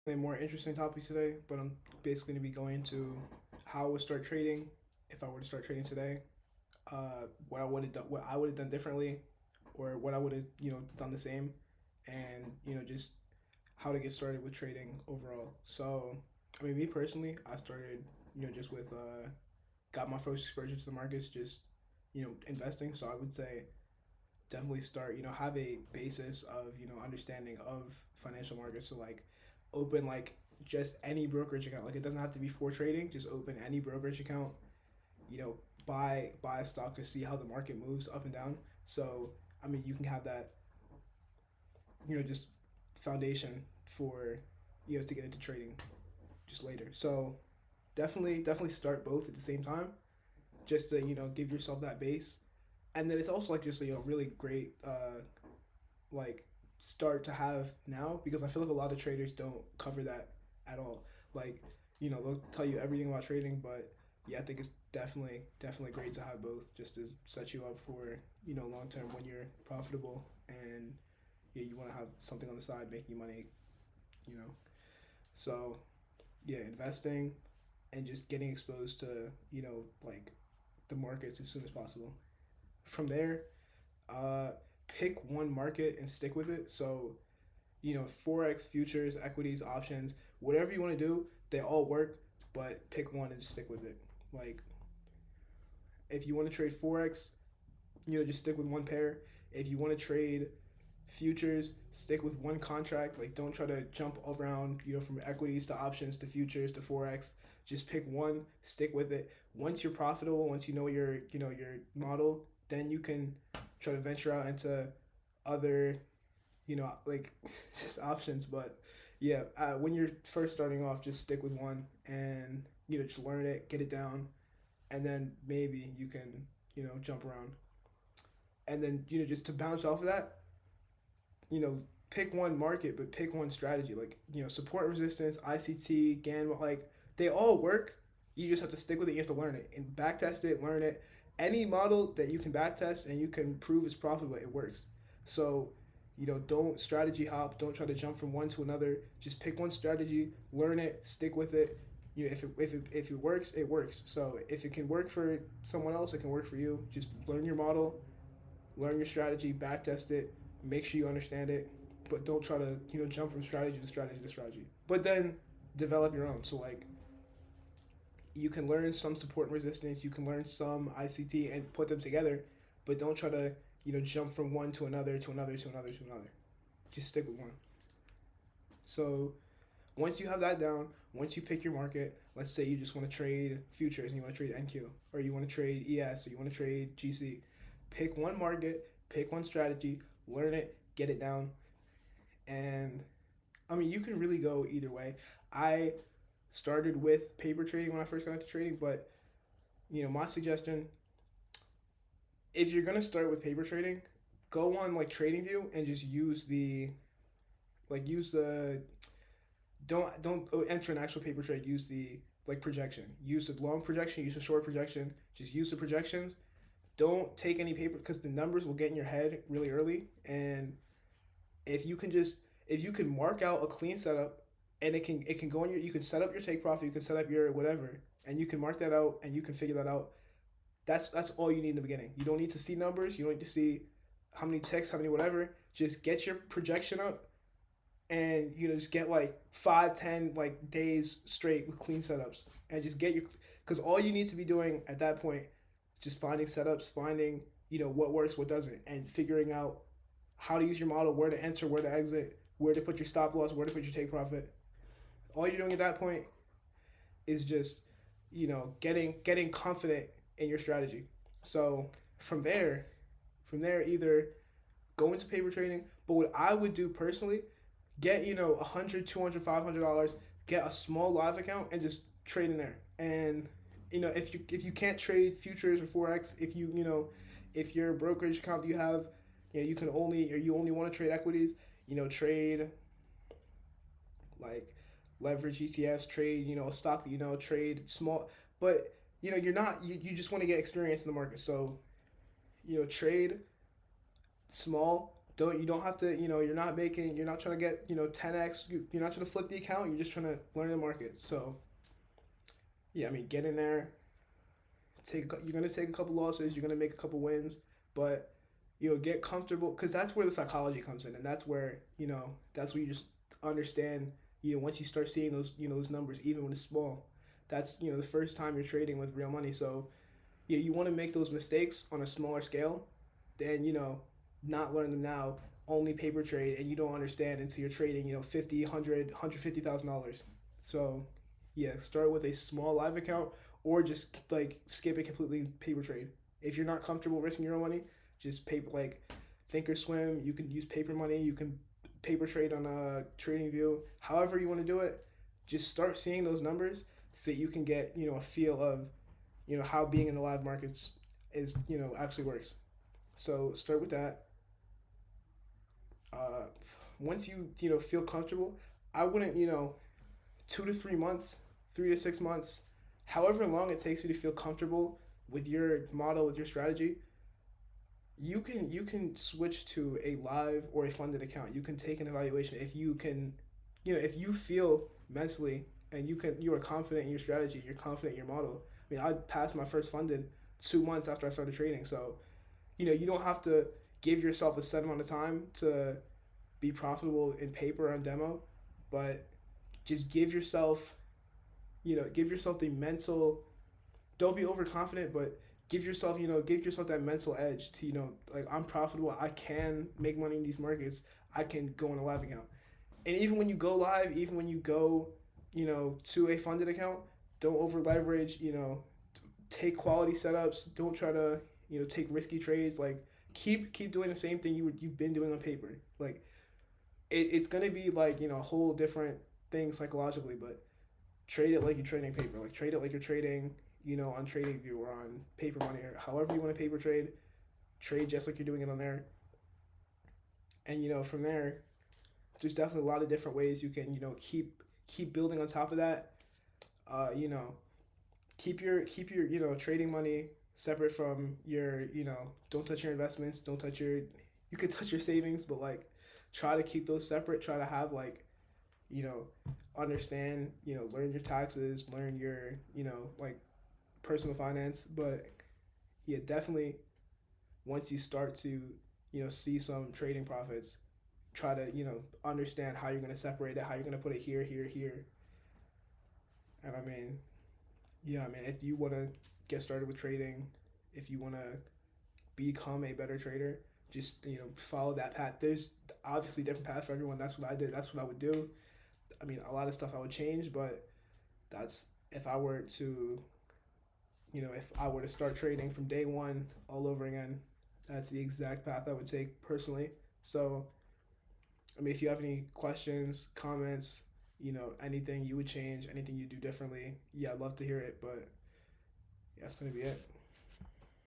A more interesting topic today, but I'm basically going to be going into how I would start trading if I were to start trading today. What I would have done, what I would have done differently, or what I would have done the same, and just how to get started with trading overall. So, I mean, me personally, I started just with got my first exposure to the markets, just investing. So I would say definitely start have a basis of understanding of financial markets. So like open like just any brokerage account. Like it doesn't have to be for trading. Just open any brokerage account. You know, buy a stock to see how the market moves up and down. So I mean, you can have that just foundation for to get into trading just later. So definitely start both at the same time, just to give yourself that base. And then it's also like just a really great like start to have now, because I feel like a lot of traders don't cover that at all. Like, they'll tell you everything about trading, but yeah, I think it's definitely great to have both, just to set you up for long term when you're profitable, and yeah, you want to have something on the side making you money. You know, so yeah, investing and just getting exposed to like the markets as soon as possible. From there, uh, pick one market and stick with it. So forex, futures, equities, options, whatever you want to do, they all work, but pick one and just stick with it. Like if you want to trade forex, just stick with one pair. If you want to trade futures, stick with one contract. Like don't try to jump around, from equities to options to futures to forex. Just pick one, stick with it. Once you're profitable, once you know your model, then you can try to venture out into other like options. But yeah, when you're first starting off, just stick with one and just learn it, get it down, and then maybe you can jump around. And then just to bounce off of that, pick one market, but pick one strategy. Like support and resistance, ICT, GAN, like they all work. You just have to stick with it. You have to learn it and backtest it, learn it. Any model that you can backtest and you can prove is profitable, it works. So don't strategy hop. Don't try to jump from one to another. Just pick one strategy, learn it, stick with it. If it works, it works. So if it can work for someone else, it can work for you. Just learn your model, learn your strategy, backtest it, make sure you understand it, but don't try to jump from strategy to strategy to strategy. But then develop your own. So like you can learn some support and resistance, you can learn some ICT and put them together, but don't try to jump from one to another to another to another to another. Just stick with one. So once you have that down, once you pick your market, let's say you just want to trade futures and you want to trade NQ, or you want to trade ES, or you want to trade GC. Pick one market, pick one strategy, learn it, get it down, and I mean you can really go either way. I started with paper trading when I first got into trading, but my suggestion, if you're gonna start with paper trading, go on like TradingView and just use the don't enter an actual paper trade. Use the like projection. Use the long projection. Use the short projection. Just use the projections. Don't take any paper, because the numbers will get in your head really early. And if you can just if you can mark out a clean setup, and it can go in your, you can set up your take profit. You can set up your whatever, and you can mark that out and you can figure that out. That's all you need in the beginning. You don't need to see numbers. You don't need to see how many ticks, how many whatever. Just get your projection up, and just get like 5, 10 like days straight with clean setups, and just get your, because all you need to be doing at that point is just finding setups, finding what works, what doesn't, and figuring out how to use your model, where to enter, where to exit, where to put your stop loss, where to put your take profit. All you're doing at that point is just getting confident in your strategy. So from there, either go into paper trading. But what I would do personally, get 100, 200, $500, get a small live account and just trade in there. And if you can't trade futures or forex, if your brokerage account that you have, you can only, or you only want to trade equities, trade like leverage ETFs, trade a stock that trade small. But you're not, you just want to get experience in the market. So trade small, You don't have to, you're not trying to get 10x. You're not trying to flip the account. You're just trying to learn the market. So yeah, I mean, get in there. You're gonna take a couple losses. You're gonna make a couple wins, but get comfortable because that's where the psychology comes in, and that's where you just understand. Once you start seeing those numbers, even when it's small, that's the first time you're trading with real money. So yeah, you want to make those mistakes on a smaller scale, than not learn them now. Only paper trade, and you don't understand until you're trading 50, 100, $150,000. So yeah, start with a small live account, or just like skip it completely, paper trade. If you're not comfortable risking your own money, just paper, like Thinkorswim. You can use paper money. You can paper trade on a trading view. However you want to do it, just start seeing those numbers so that you can get a feel of how being in the live markets is actually works. So start with that. uh, Once feel comfortable, I wouldn't 2 to 3 months, 3 to 6 months, however long it takes you to feel comfortable with your model, with your strategy. You can switch to a live or a funded account. You can take an evaluation if you can, if you feel mentally, and you are confident in your strategy, you're confident in your model. I mean, I passed my first funded 2 months after I started trading. So you don't have to give yourself a set amount of time to be profitable in paper on demo, but just give yourself the mental. Don't be overconfident, but give yourself that mental edge to like, I'm profitable. I can make money in these markets. I can go on a live account, and even when you go live, even when you go, to a funded account, don't over leverage. Take quality setups. Don't try to take risky trades. Like, keep doing the same thing you've been doing on paper. Like, it's gonna be like a whole different thing psychologically, but trade it like you're trading paper. Like, trade it like you're trading on TradingView or on paper money, or however you want to paper trade. Trade just like you're doing it on there, and from there, there's definitely a lot of different ways you can keep building on top of that. Uh, you know, keep your trading money separate from your don't touch your investments, don't touch your you could touch your savings, but like, try to keep those separate. Try to have, like, you know understand, learn your taxes, learn your like, personal finance. But yeah, definitely, once you start to see some trading profits, try to understand how you're going to separate it, how you're going to put it here, here, here. And I mean, yeah, I mean, if you want to get started with trading, if you want to become a better trader, just follow that path. There's obviously different paths for everyone. That's what I did. That's what I would do. I mean, a lot of stuff I would change, but that's if I were to if I were to start trading from day one all over again, that's the exact path I would take personally. So I mean, if you have any questions, comments, anything you would change, anything you do differently, yeah, I'd love to hear it. But yeah, that's gonna be it.